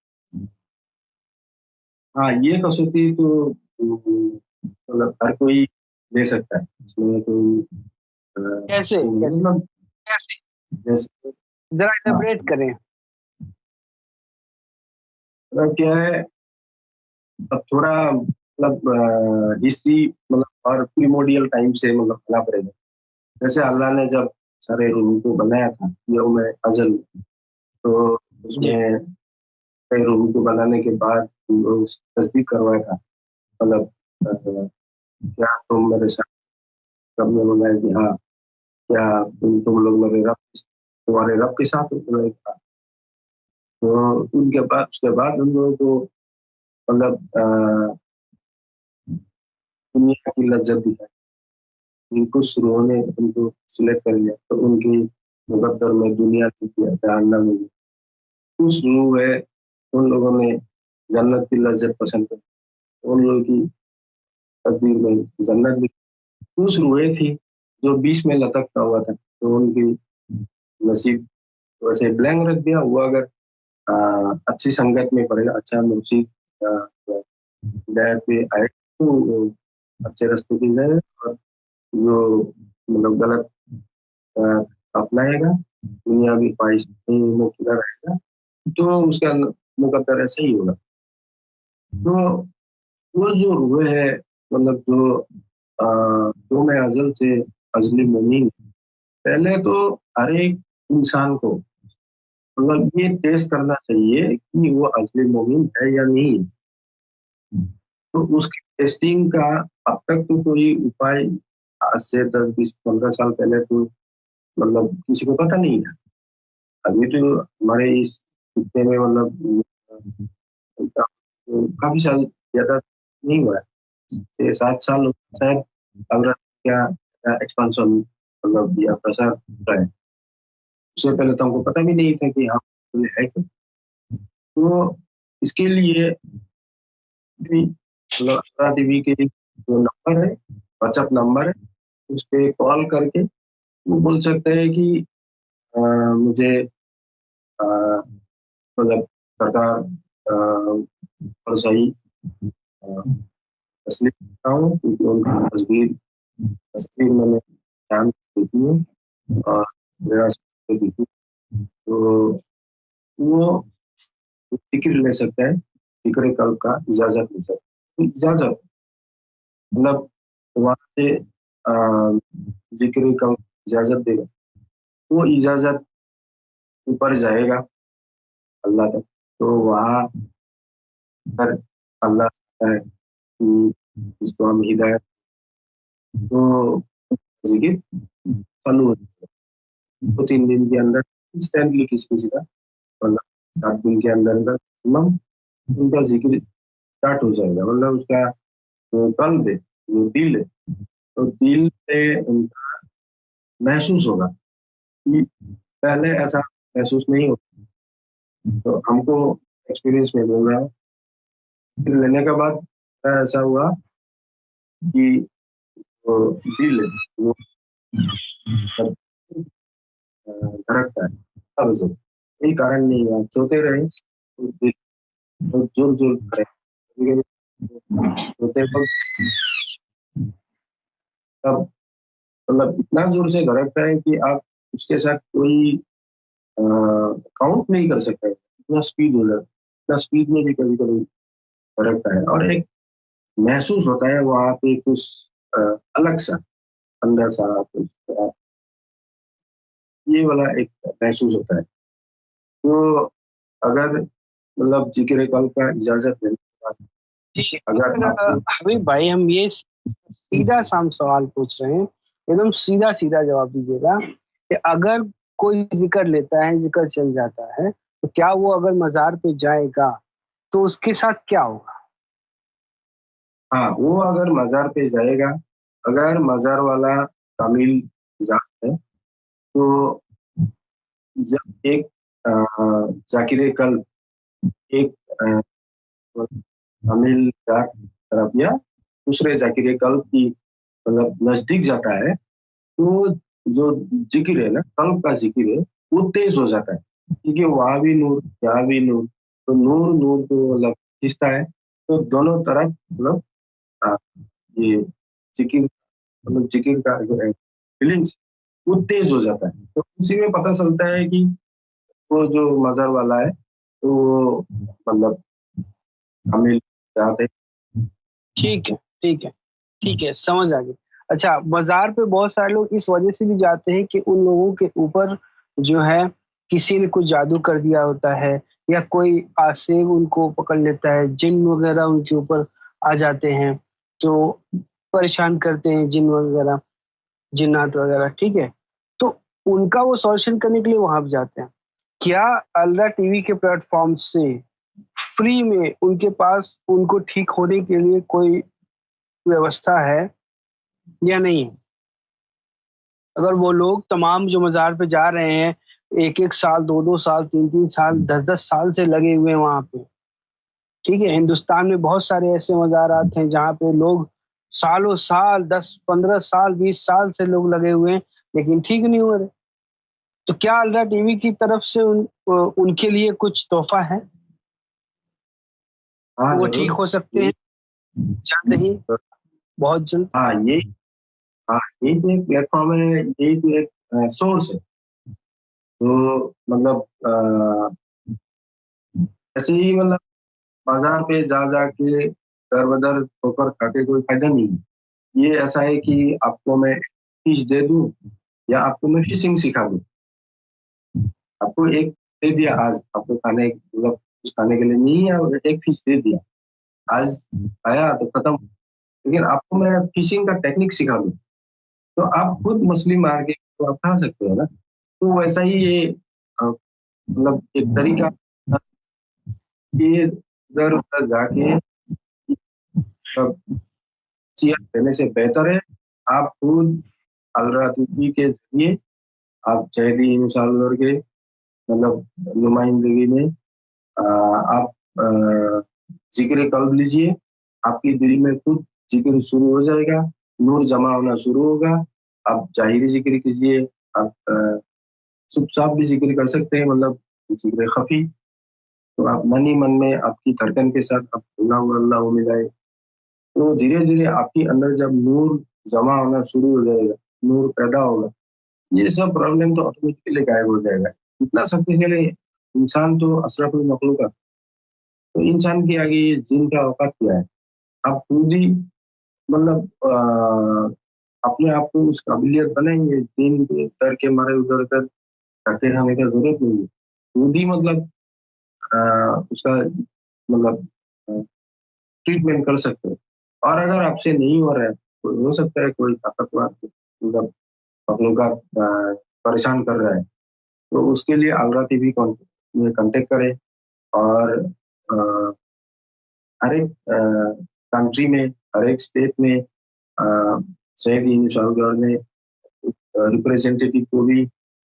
हाँ, ये कसौटी तो मतलब हर कोई ले सकता है। इसमें कोई कैसे? कैसे? मतलब कैसे? जैसे ज़रा हाँ, इलैबोरेट करें। मतलब क्या है, अब थोड़ा मतलब हिस्ट्री मतलब और प्रिमोर्डियल टाइम से मतलब पढ़ना पड़ेगा। जैसे अल्लाह ने जब सारे रूह को बनाया था, यौम अज़ल, तो जी। उसमें कई रूह को बनाने के बाद उनको तस्दीक करवाया था। मतलब क्या तुम मेरे साथ, सबने बोला कि हाँ, क्या तुम लोग मेरे रब, तुम्हारे रब के साथ हो? तो कहा। तो उनके बाद उसके बाद उन लोगों को मतलब दुनिया की लज्जत दिखाई। कुछ रूहों ने उनको सिलेक्ट कर लिया, तो उनकी मुकद्दर में दुनिया की जहन्नम में। कुछ रूह है, उन लोगों ने जन्नत की लज्जत पसंद की, उन लोगों की तकदीर में जन्नत भी। कुछ रूहें थी जो बीच में लटकता हुआ था, तो उनकी नसीब वैसे ब्लैंक रख दिया। हुआ अगर अच्छी संगत में पड़ेगा, अच्छा मुर्शिद हिदायत पे आए, तो वो अच्छे रास्ते पे जाए, और जो मतलब गलत अ, अपनाएगा, दुनियावी ख्वाहिश में मुब्तला रहेगा, तो उसका मुकद्दर ऐसा ही होगा। तो वो जो रूह है, मतलब जो यौम अज़ल से अज़ली मोमीन, पहले तो हर एक इंसान को मतलब ये टेस्ट करना चाहिए कि वो अज़ली मोमीन है या नहीं है। तो उसकी टेस्टिंग का अब तक तो कोई उपाय आज से 10, 20, 15 साल पहले तो मतलब किसी को पता नहीं था। अभी तो हमारे इस खित्ते में मतलब काफ़ी साल ज़्यादा नहीं हुआ है। 6-7 साल शायद अगर क्या एक्सपेंशन मतलब या प्रसार होता है। उससे पहले तो हमको पता भी नहीं था कि हाँ, ये है क्या? तो इसके लिए भी मतलब आशा देवी के जो नंबर है, व्हाट्सएप नंबर है, उस पे कॉल करके वो बोल सकते हैं कि मुझे मतलब सरकार और सही तस्लीम करता हूँ, क्योंकि उनकी तस्वीर मैंने ध्यान से देखी है और मेरा से देखी। तो वो ज़िक्र ले सकता है, ज़िक्र कल्ब का इजाज़त ले सकता है। इजाज़त मतलब वहाँ से ज़िक्र कल्ब इजाज़त देगा, वो इजाज़त ऊपर जाएगा अल्लाह तक। तो वहाँ पर अल्लाह कहता है कि इसको हम हिदायत, तो ज़िक्र चालू हो जाएगा। 2-3 दिन के अंदर इंस्टेंटली किसी-किसी का मतलब 7 दिन के अंदर-अंदर मैक्सिमम उनका ज़िक्र स्टार्ट हो जाएगा। मतलब उसका जो कल्ब है, जो दिल है, तो दिल से उनका महसूस होगा कि पहले ऐसा महसूस नहीं होता। तो हमको एक्सपीरियंस में बोल रहा हूँ, फिर लेने के बाद ऐसा हुआ कि वो दिल है, वो जब धड़कता है, तब से कोई कारण नहीं है, आप सोते रहे, तो दिल बहुत ज़ोर-ज़ोर धड़के। कभी-कभी सोते वक़्त तब मतलब इतना ज़ोर से धड़कता है कि आप उसके साथ कोई काउंट नहीं कर सकते, इतना स्पीड हो जाता है। इतना स्पीड में भी कभी-कभी धड़कता है, और एक महसूस होता है वहाँ पे कुछ अलग सा अंदर सा कुछ ये वाला एक महसूस होता है। तो अगर मतलब जिक्र कल का इजाजत देने के बाद ठीक है। अगर आपको हबीब भाई, हम ये सीधा साम सवाल पूछ रहे हैं, एकदम सीधा सीधा जवाब दीजिएगा कि अगर कोई जिक्र लेता है, जिक्र चल जाता है, तो क्या वो अगर मजार पे जाएगा तो उसके साथ क्या होगा? हाँ, वो अगर मजार पे जाएगा, अगर मजार वाला कामिल जात है, तो जब एक जाकिर कल्ब एक कामिल जात तरफ या दूसरे जाकिर कल्ब की मतलब नजदीक जाता है, तो जो जिक्र है ना, कल्ब का जिक्र है, वो तेज हो जाता है, क्योंकि वहां भी नूर, यहाँ भी नूर, तो नूर नूर को मतलब खींचता है, तो दोनों तरफ मतलब आ, ये जिक्र मतलब जिक्र का जो है फीलिंग्स वो तेज हो जाता है। तो उसी में पता चलता है कि वो जो मजहर वाला है, तो वो मतलब हमें चाहते। ठीक है, ठीक है, ठीक है, समझ आ गई। अच्छा, बाजार पे बहुत सारे लोग इस वजह से भी जाते हैं कि उन लोगों के ऊपर जो है किसी ने कुछ जादू कर दिया होता है, या कोई आसेब उनको पकड़ लेता है, जिन वगैरह उनके ऊपर आ जाते हैं, तो परेशान करते हैं जिन वगैरह, जिन्नात वगैरह, ठीक है। तो उनका वो सॉल्यूशन करने के लिए वहां पे जाते हैं। क्या अल्लाह टीवी के प्लेटफॉर्म से फ्री में उनके पास उनको ठीक होने के लिए कोई व्यवस्था है या नहीं? अगर वो लोग तमाम जो मज़ार पे जा रहे हैं, एक एक साल, दो दो साल, तीन तीन साल, दस दस साल से लगे हुए हैं वहां पे, ठीक है। हिंदुस्तान में बहुत सारे ऐसे मज़ारात हैं जहाँ पे लोग सालों साल, 10 15 साल, 20 साल से लोग लगे हुए हैं, लेकिन ठीक नहीं हो रहे। तो क्या अल्लाह टीवी की तरफ से उनके लिए कुछ तोहफा है? हाँ वो ठीक जरूर। हो सकते हैं ये जल्द ही, बहुत जल्द? हाँ ये हाँ, यही तो एक प्लेटफॉर्म है, यही तो एक सोर्स है। तो मतलब ऐसे ही मतलब बाजार पे जा जा के दर बदर ठोकर खा के कोई फायदा नहीं है। ये ऐसा है कि आपको मैं फिश दे दूं या आपको मैं फिशिंग सिखा दूं, आपको एक दे दिया आज, आपको खाने मतलब कुछ खाने के लिए नहीं है, और एक फिश दे दिया आज, आया तो खत्म। लेकिन आपको मैं फिशिंग का टेक्निक सिखा दूं, तो आप खुद मछली मार के तो आप खा सकते हो ना। तो वैसा ही ये मतलब एक तरीका, ये इधर उधर जाके सिया देने से बेहतर है आप खुद अलरातूबी के जरिए आप शहदी इंशाल्लाह के मतलब नुमाइंदगी में आप जिक्र कल्ब लीजिए, आपकी दिल में खुद जिक्र शुरू हो जाएगा, नूर जमा होना शुरू होगा। आप जाहिरी जिक्र कीजिए, आप चुप चाप भी जिक्र कर सकते हैं, मतलब जिक्र खफी। तो आप मन ही मन में आपकी धड़कन के साथ आप अल्लाह अल्लाह मिलाए, तो धीरे धीरे आपके अंदर जब नूर जमा होना शुरू हो जाएगा, नूर पैदा होगा, ये सब प्रॉब्लम तो ऑटोमेटिकली गायब हो जाएगा। इतना शक्तिशाली इंसान तो अशरफुल मखलूक है, तो इंसान के आगे ये जिन का औकात क्या है। आप खुद ही मतलब अपने आप को उस काबिलियत बनाएंगे, जिन के डर के मारे उधर उधर धक्के खाने का जरूरत नहीं है। खुद ही मतलब उसका मतलब ट्रीटमेंट कर सकते हो। और अगर आपसे नहीं हो रहा है, तो हो सकता है कोई ताकतवर मतलब अपनों का परेशान कर रहा है, तो उसके लिए आगरा टीवी में कांटेक्ट करें। और अ, हर एक कंट्री में, हर एक स्टेट में शहीद इंशाल्लाह ने रिप्रेजेंटेटिव को भी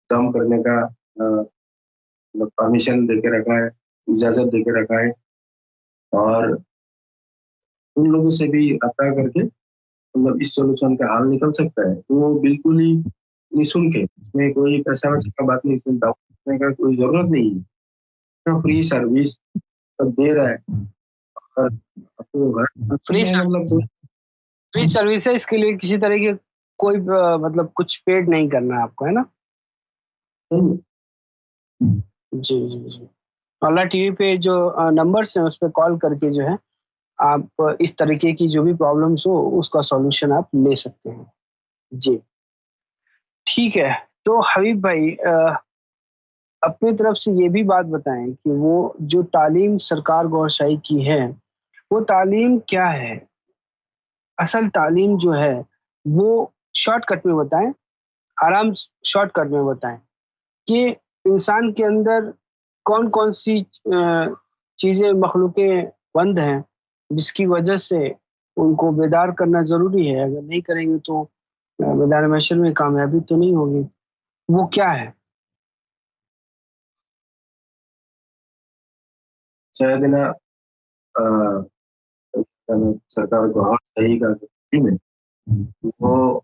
काम करने का परमिशन देके रखा है, इजाजत देके रखा है। और उन लोगों से भी रब्ता करके मतलब इस सॉल्यूशन का हल निकल सकता है। तो वो बिल्कुल ही निःशुल्क है, इसमें कोई पैसा वैसा का बात नहीं, इसमें दावा करने का कोई जरूरत नहीं है। तो फ्री सर्विस तो दे रहा है, और आपको फ्री मतलब कोई फ्री सर्विस है, इसके लिए किसी तरह की कोई मतलब कुछ पेड नहीं करना है आपको, है ना? नहीं जी जी जी। अल्लाह टीवी पे जो नंबर्स हैं उस पर कॉल करके जो है आप इस तरीके की जो भी प्रॉब्लम्स हो उसका सॉल्यूशन आप ले सकते हैं। जी, ठीक है। तो हबीब भाई अपनी तरफ से ये भी बात बताएँ कि वो जो तालीम सरकार गौरशाही की है, वो तालीम क्या है? असल तालीम जो है, वो शॉर्टकट में बताएँ, आराम शॉर्टकट में बताएँ कि इंसान के अंदर कौन-कौन सी चीज़ें मखलूक़ें बंद हैं, जिसकी वजह से उनको बेदार करना ज़रूरी है, अगर नहीं करेंगे तो मैदान महशर में कामयाबी तो नहीं होगी। वो क्या है? शायद है ना, अ, सरकार को हर सही का जो स्कीम है, वो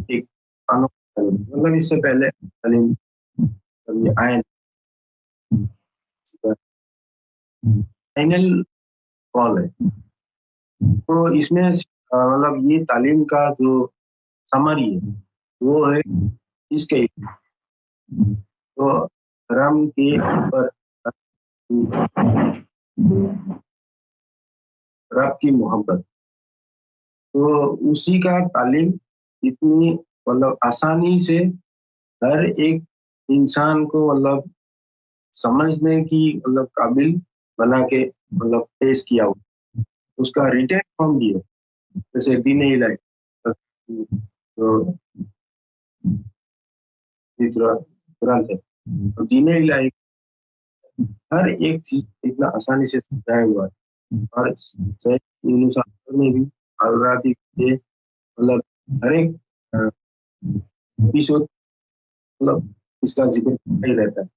एक कानून, मतलब इससे पहले तालीम कभी आए फाइनल कॉल है। तो इसमें मतलब ये तालीम का जो समरी है, वो है इसके तो धर्म के ऊपर रब की मोहब्बत, तो उसी का तालीम इतनी मतलब आसानी से हर एक इंसान को मतलब समझने की मतलब काबिल बना के मतलब पेश किया हो। उसका रिटेन फॉर्म भी है, जैसे दीन इलाही तो तुरंत है। तो दीन इलाही हर एक चीज इतना आसानी से समझाया हुआ है, और सही में भी अलराती के मतलब हर एक एपिसोड मतलब इसका जिक्र होता ही रहता है।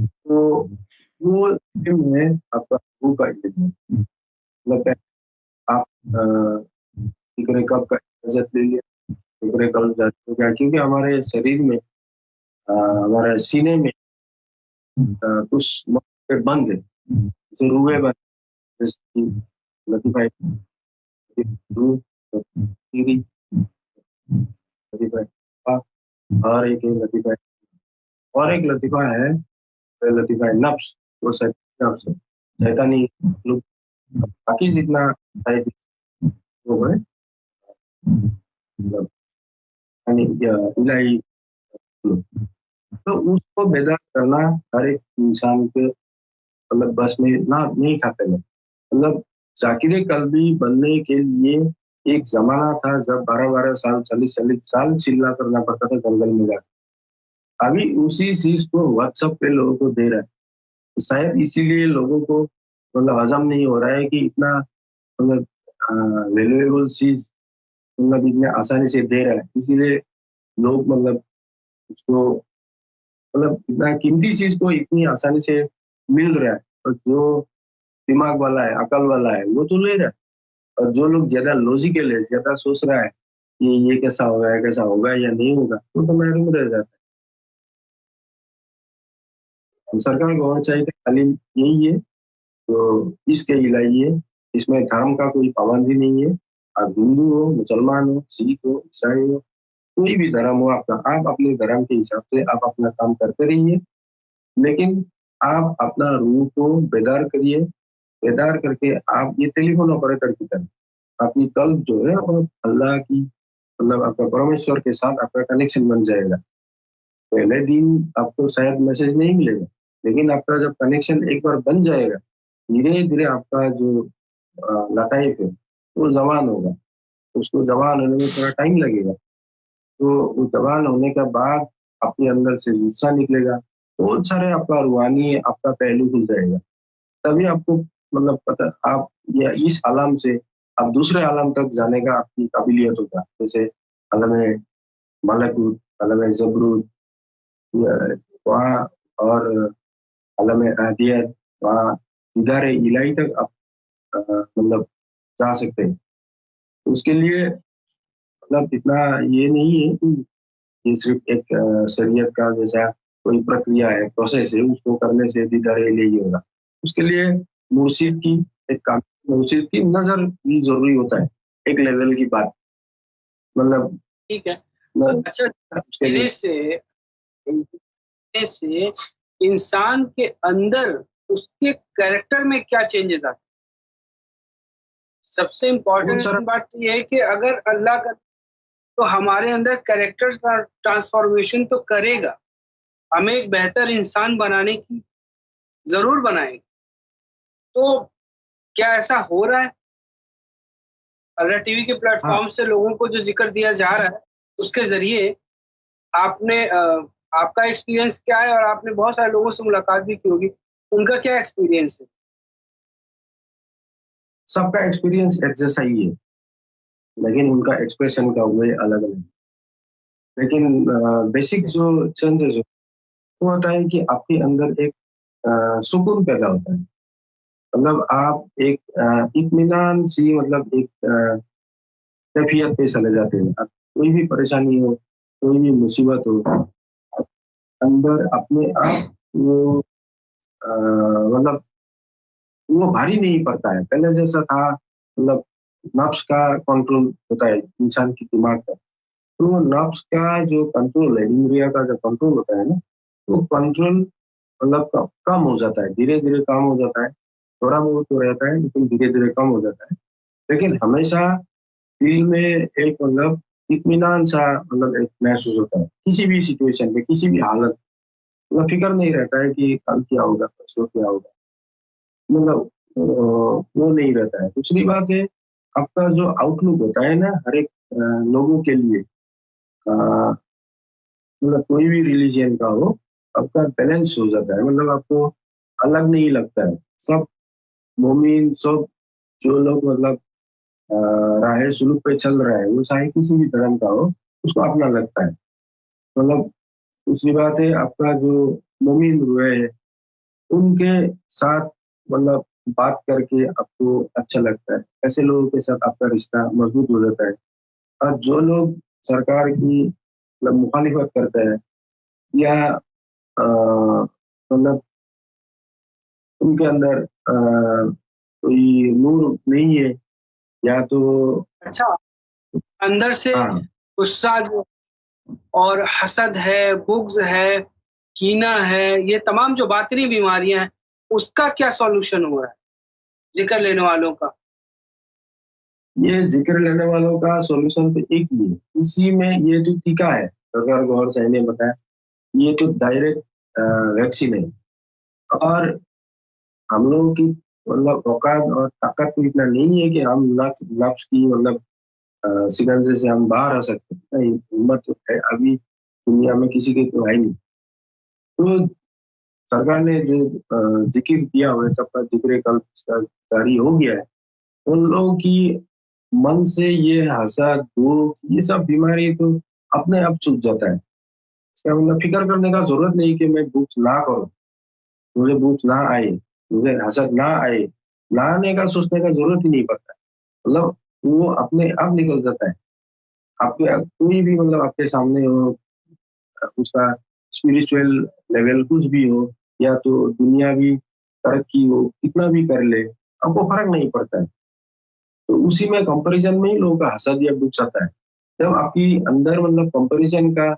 तो वो फिल्म है आपका वो का मतलब आप जिक्र कब का इजाजत ले लिया, जिक्र कब जाते हो गया, क्योंकि हमारे शरीर में हमारे सीने में कुछ मौके बंद है, जैसे रुए बंद, जैसे कि लतीफा रूह, लतीफा लतीफा और एक है लतीफा, और एक लतीफा है लतीफा नफ्स, वो नफ्स है शैतानी लोग, बाकी जितना है वो है मतलब यानी इलाही लोग। तो उसको बेदार करना हर एक इंसान के मतलब बस में ना नहीं था पहले। मतलब जाकिर कल्बी बनने के लिए एक जमाना था जब 12-12 साल 40-40 साल चिल्ला करना पड़ता था जंगल में जाकर। अभी उसी चीज को व्हाट्सएप पे लोगों को दे रहा है, तो शायद इसीलिए लोगों को मतलब हजम नहीं हो रहा है कि इतना मतलब वैल्यूएबल चीज मतलब इतने आसानी से दे रहा है, इसीलिए लोग मतलब उसको मतलब इतना कीमती चीज को इतनी आसानी से मिल रहा है, और जो दिमाग वाला है अकल वाला है वो तो ले रहा है, और जो लोग ज्यादा लॉजिकल है ज्यादा सोच रहा है कि ये कैसा होगा या कैसा होगा या नहीं होगा, वो तो महरूम रह जाता है। सरकार को होना चाहिए कि तालीम यही है तो इसके इलाही है, इसमें धर्म का कोई पाबंदी नहीं है। आप हिंदू हो, मुसलमान हो, सिख हो, ईसाई हो, कोई भी धर्म हो आपका, आप अपने धर्म के हिसाब से आप अपना काम करते रहिए, लेकिन आप अपना रूह को बेदार करिए। बेदार करके आप ये टेलीफोन ऑपरेटर की तरह अपनी कल्ब जो है वो अल्लाह की मतलब आपका परमेश्वर के साथ आपका कनेक्शन बन जाएगा। पहले दिन आपको शायद मैसेज नहीं मिलेगा, लेकिन आपका जब कनेक्शन एक बार बन जाएगा, धीरे-धीरे आपका जो लताइफ है, वो ज़बान होगा। उसको ज़बान होने में थोड़ा टाइम लगेगा। तो वो ज़बान होने के बाद अपने अंदर से गुस्सा निकलेगा। बहुत सारे आपका रूहानी आपका पहलू खुल जाएगा। तभी आपको मतलब पता आप या इस आलम से आप दूसरे आलम तक जाने का आपकी काबिलियत होगा। जैसे आलम-ए मलकूत, आलम-ए ज़बरूत वहाँ और आलम-ए-अहदियत वहाँ दीदार इलाही तक आप मतलब जा सकते हैं। तो उसके लिए मतलब इतना ये नहीं है कि ये सिर्फ़ एक शरीयत का जैसा कोई प्रक्रिया है, प्रोसेस है, उसको करने से दीदार इलाही होगा। उसके लिए मुर्शिद की एक काम मुर्शिद की नज़र भी ज़रूरी होता है, एक लेवल की बात मतलब ठीक है। न अच्छा, उसके लिए देने से इंसान के अंदर उसके कैरेक्टर में क्या चेंजेस आते हैं? सबसे इम्पोर्टेंट बात ये है कि अगर अल्लाह का तो हमारे अंदर कैरेक्टर ट्रांसफॉर्मेशन तो करेगा, हमें एक बेहतर इंसान बनाने की जरूर बनाएगा। तो क्या ऐसा हो रहा है? अल्लाह टीवी के प्लेटफॉर्म से लोगों को जो जिक्र दिया जा रहा है उसके जरिए आपने आपका एक्सपीरियंस क्या है? और आपने बहुत सारे लोगों से मुलाकात भी की होगी, उनका क्या एक्सपीरियंस है? सबका एक्सपीरियंस एक जैसा ही है, लेकिन उनका एक्सप्रेशन का वे अलग अलग। लेकिन बेसिक जो चेंजेस वो होता है कि आपके अंदर एक सुकून पैदा होता है। मतलब आप एक इत्मीनान सी, मतलब एक कैफियत पे चले जाते हैं। आप कोई भी परेशानी हो, कोई भी मुसीबत हो, आप अंदर अपने आप वो मतलब वो भारी नहीं पड़ता है पहले जैसा था। मतलब नफ्स का कंट्रोल होता है इंसान की दिमाग का, तो वो नफ्स का जो कंट्रोल है, इंद्रिया का जो कंट्रोल होता है ना, वो कंट्रोल मतलब कम हो जाता है, धीरे धीरे कम हो जाता है। थोड़ा बहुत तो रहता है लेकिन धीरे धीरे कम हो जाता है। लेकिन हमेशा दिल में एक मतलब इत्मीनान सा मतलब एक महसूस होता है किसी भी सिचुएशन में, किसी भी हालत। मतलब फिक्र नहीं रहता है कि कल क्या होगा, परसों क्या होगा। मतलब वो नहीं रहता है। दूसरी बात है, आपका जो आउटलुक होता है ना हर एक लोगों के लिए, मतलब कोई भी रिलीजियन का हो, आपका बैलेंस हो जाता है। मतलब आपको अलग नहीं लगता है। सब मोमिन, सब जो लोग मतलब राहे सुलूक पे चल रहा है, वो चाहे किसी भी धर्म का हो, उसको अपना लगता है। मतलब दूसरी बात है, आपका जो मोमिन हुए हैं उनके साथ मतलब बात करके आपको अच्छा लगता है। ऐसे लोगों के साथ आपका रिश्ता मजबूत हो जाता है। और जो लोग सरकार की मतलब मुखालिफत करते हैं या मतलब उनके अंदर कोई नूर नहीं है, या तो अच्छा, अंदर से हाँ गुस्सा जो और हसद है, बुग्ज है, कीना है, ये तमाम जो बातनी बीमारियां हैं, उसका क्या सॉल्यूशन हो रहा है जिक्र लेने वालों का? ये जिक्र लेने वालों का सॉल्यूशन तो एक ही है। इसी में ये जो टीका है, सरकार गौर साहब ने बताया, ये तो डायरेक्ट वैक्सीन है। और हम लोगों की मतलब औकात और ताकत तो इतना नहीं है कि हम नफ्स की मतलब शिकंजे से हम बाहर आ सकते हैं। नहीं, हिम्मत तो है अभी दुनिया में किसी की तो है नहीं। तो सरकार ने जो जिक्र किया हुआ है, सबका जिक्र कल जारी हो गया है, उन लोगों की मन से ये हसद, दुख, ये सब बीमारी तो अपने आप छूट जाता है। इसका मतलब फिक्र करने का जरूरत नहीं कि मैं बुक्स ना करूं, मुझे बुक्स ना आए, मुझे हसद ना आए, ना आने का सोचने का जरूरत ही नहीं पड़ता। मतलब वो अपने आप निकल जाता है। आपके कोई भी मतलब आपके सामने हो, उसका स्पिरिचुअल लेवल कुछ भी हो, या तो दुनियावी तरक्की हो, कितना भी कर ले, आपको फर्क नहीं पड़ता है। तो उसी में कंपैरिजन में ही लोगों का हसद या दुख आता है। जब आपकी अंदर मतलब कंपैरिजन का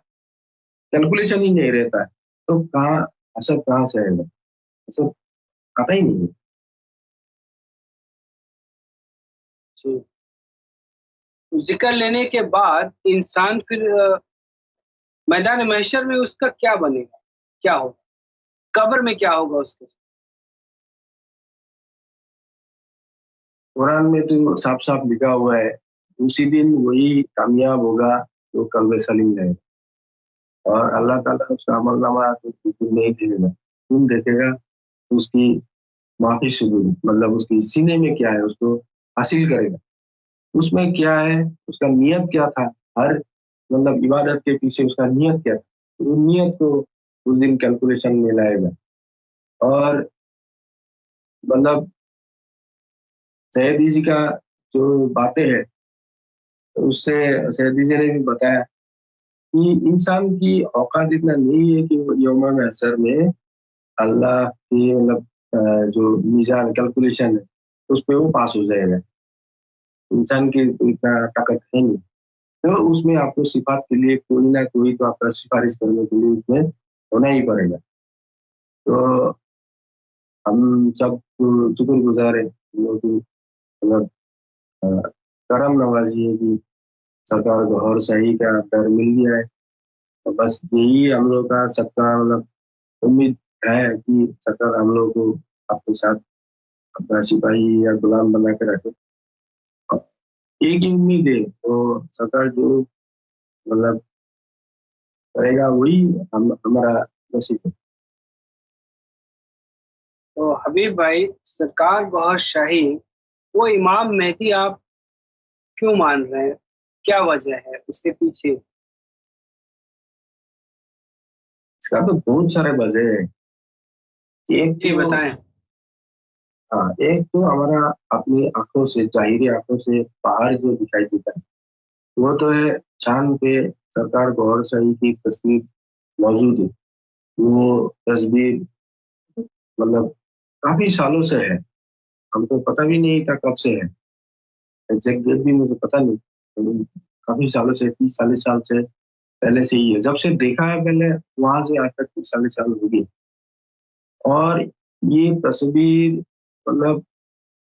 कैलकुलेशन ही नहीं रहता है, तो कहाँ हसद कहाँ से आएगा? हसद आता ही नहीं है। जी। जिक्र लेने के बाद इंसान फिर मैदान महशर में उसका क्या बनेगा, क्या होगा, कब्र में क्या होगा उसके साथ? कुरान में तो साफ साफ लिखा हुआ है, उसी दिन वही कामयाब होगा जो कल्बे सलीम है। और अल्लाह ताला उसका अमलनामा तो बिल्कुल नहीं देगा, तुम देखेगा उसकी माफी सुजूद, मतलब उसकी सीने में क्या है उसको हासिल करेगा, उसमें क्या है, उसका नियत क्या था, हर मतलब इबादत के पीछे उसका नियत क्या था, वो नियत को उस दिन कैलकुलेशन में लाएगा। और मतलब सैयदी जी का जो बातें हैं, उससे सैयदी जी ने भी बताया कि इंसान की औकात इतना नहीं है कि वो यौम महशर में अल्लाह की मतलब जो मीज़ान कैलकुलेशन है उस पे वो पास हो जाएगा। इंसान की तो इतना ताकत है नहीं। तो उसमें आपको सिफात के लिए कोई ना कोई तो आपका सिफारिश करने के लिए उसमें होना ही पड़ेगा। तो हम सब शुक्रगुजार हैं हम लोग की, मतलब करम नवाजी है कि सरकार गौर शाही का दर मिल गया है। तो बस यही हम लोग का सबका मतलब उम्मीद है कि सरकार हम लोग को अपने साथ अपना सिपाही या गुलाम बना के रखे। और एक ही उम्मीद है, तो सरकार जो मतलब करेगा वही हमारा नसीब है। तो हबीब भाई, सरकार गौहर शाही वो इमाम मेहदी आप क्यों मान रहे हैं? क्या वजह है उसके पीछे? इसका तो बहुत सारे वजह है। एक जी तो बताएं। हाँ, एक तो हमारा अपनी आंखों से, जाहिरी आंखों से बाहर जो दिखाई देता है वो तो है, चांद पे सरकार गौहर शाही की तस्वीर मौजूद है। वो तस्वीर मतलब काफी सालों से है, हमको पता भी नहीं था कब से है। एग्जैक्ट डेट भी मुझे पता नहीं, लेकिन काफी सालों से, 30-40 साल से पहले से ही है। जब से देखा है पहले, वहां से आज तक 30-40 साल हो गई। और ये तस्वीर मतलब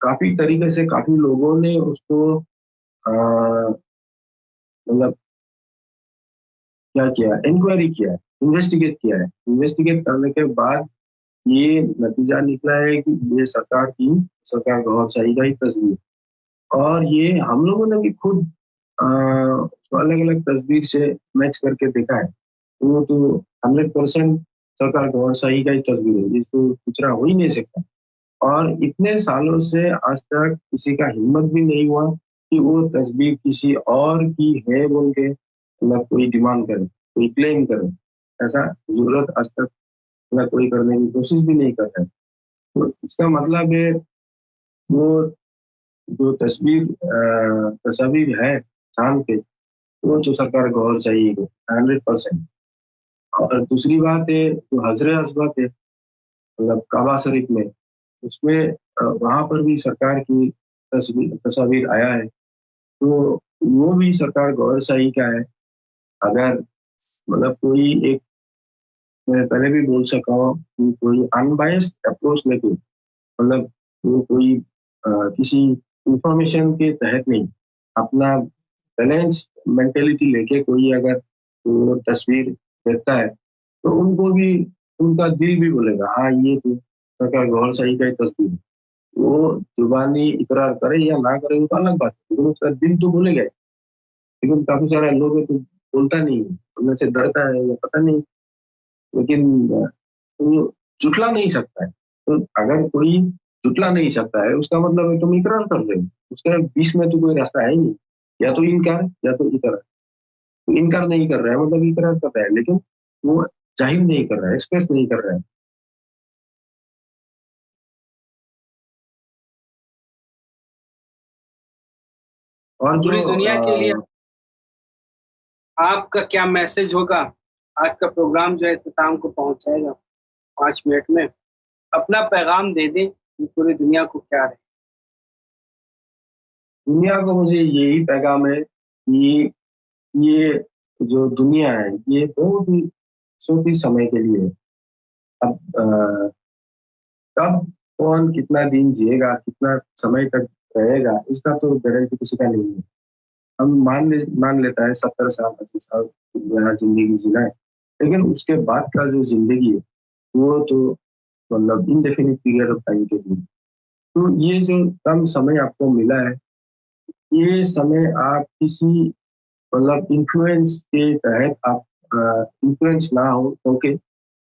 काफी तरीके से काफी लोगों ने उसको मतलब क्या किया, इंक्वायरी किया है, इन्वेस्टिगेट किया है। इन्वेस्टिगेट करने के बाद ये नतीजा निकला है कि ये सरकार गौहर शाही का ही तस्वीर। और ये हम लोगों ने भी खुद अलग अलग तस्वीर से मैच करके देखा है। वो तो 100% सरकार गौहर शाही का ही तस्वीर है, जिसको दूसरा हो ही नहीं सकता। और इतने सालों से आज तक किसी का हिम्मत भी नहीं हुआ कि वो तस्वीर किसी और की है बोल के मतलब कोई डिमांड करे, कोई क्लेम करे। ऐसा जरूरत आज तक मतलब कोई करने की कोशिश भी नहीं कर रहा है। तो इसका मतलब है वो जो तस्वीर है चांद पे, वो तो सरकार गौर चाहिए 100%। और दूसरी बात है जो हजरे अस्वद है मतलब काबा शरीफ में, उसमें वहां पर भी सरकार की तस्वीर आया है। तो वो भी सरकार गौर शाही का है। अगर मतलब कोई एक, मैं पहले भी बोल सका हूँ कि कोई अनबायस्ड अप्रोच लेके मतलब वो कोई किसी इंफॉर्मेशन के तहत नहीं, अपना बैलेंस मेंटेलिटी लेके कोई अगर वो तस्वीर देखता है तो उनको भी, उनका दिल भी बोलेगा हाँ ये तो सरकार गौर शाही का ही तस्वीर है। वो जुबानी इकरार करे या ना करे वो तो अलग बात है, लेकिन उसका दिल तो बोलेगा ही। लेकिन काफी सारे लोग हैं तो बोलता नहीं है, उनमें से डरता है या पता नहीं। लेकिन वो जुटला नहीं सकता है। तो अगर कोई जुटला नहीं सकता है उसका मतलब है तुम इकरार कर रहे हो, उसके बीच में तो कोई रास्ता है ही नहीं। या तो इनकार या तो इकरार। तो इनकार नहीं कर रहा है मतलब इकरार कर रहा है, लेकिन वो जाहिर नहीं कर रहा है, एक्सप्रेस नहीं कर रहा है। और जो पूरी दुनिया के लिए आपका क्या मैसेज होगा? आज का प्रोग्राम जो है इख्तिताम को पहुंचाएगा 5 मिनट में। अपना पैगाम दे दें कि पूरी दुनिया को क्या रहे। दुनिया को मुझे यही पैगाम है कि ये जो दुनिया है ये बहुत ही छोटी समय के लिए है। अब कब कौन कितना दिन जिएगा, कितना समय तक रहेगा, इसका तो गारंटी किसी का नहीं है। हम मान लेता है 70 साल 80 साल यहाँ जिंदगी जीना है, लेकिन उसके बाद का जो जिंदगी है वो तो मतलब इनडेफिनिट पीरियड ऑफ टाइम के लिए। तो ये जो कम समय आपको मिला है, ये समय आप किसी मतलब इन्फ्लुएंस के तहत आप इन्फ्लुएंस ना हो, क्योंकि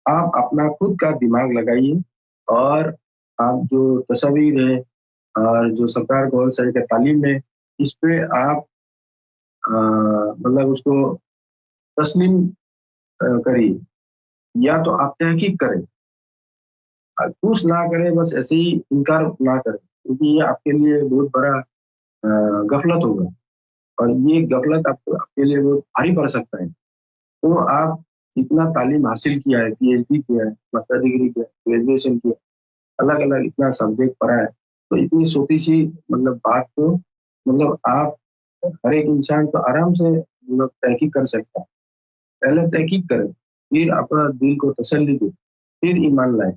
आप अपना खुद का दिमाग लगाइए और आप जो तस्वीर है और जो सरकार गौर शाही का तालीम है, इस पे आप मतलब उसको तस्लीम करिए, या तो आप तहकीक करें। कुछ ना करें, बस ऐसे ही इनकार ना करें, क्योंकि ये आपके लिए बहुत बड़ा गफलत होगा। और ये गफलत आपके लिए बहुत भारी पड़ सकता है। तो आप इतना तालीम हासिल किया है, पीएचडी किया है, मास्टर डिग्री किया है, ग्रेजुएशन किया, अलग अलग इतना सब्जेक्ट पढ़ा है, तो इतनी छोटी सी मतलब बात को मतलब आप हर एक इंसान तो आराम से मतलब तहकीक कर सकता है। पहले तहकीक करें, फिर अपना दिल को तसल्ली दे, फिर ईमान लाए।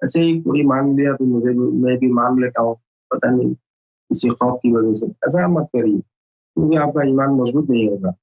ऐसे ही कोई मान लिया तो मैं भी मान लेता हूँ, पता नहीं किसी खौफ की वजह से, ऐसा मत करिए, क्योंकि आपका ईमान मजबूत नहीं होगा।